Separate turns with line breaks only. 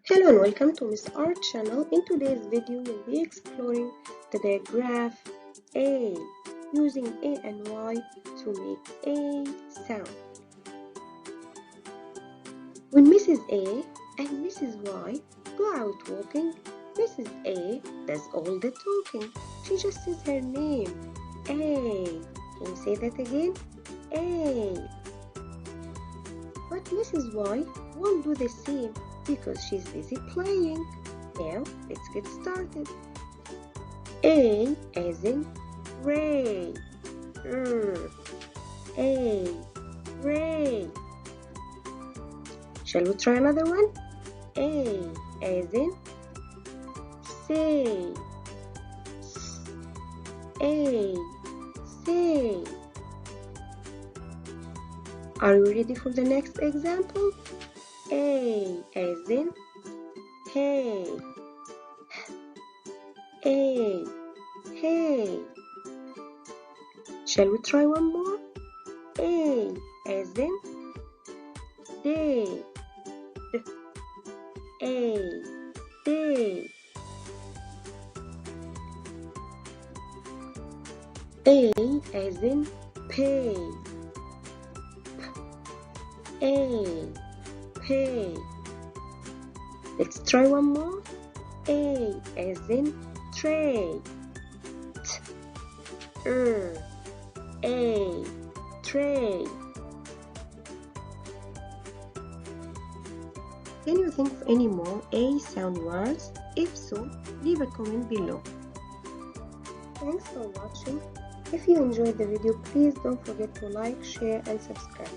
Hello and welcome to Miss Art channel. In today's video, we'll be exploring the digraph A using A and Y to make A sound. When Mrs. A and Mrs. Y go out walking, Mrs. A does all the talking. She just says her name, A. Can you say that again? A. But Mrs. Y won't do the same because she's busy playing. Now, let's get started. A as in Ray. A, Ray. Shall we try another one? A as in Say. A, say. Are you ready for the next example? A as in Hey. A, hey. Shall we try one more? A as in Day. A, day. A as in Pay. A, pay. Let's try one more. A as in Tray. A, tray. Can you think of any more A sound words? If so, leave a comment below. Thanks for watching. If you enjoyed the video, please don't forget to like, share and subscribe.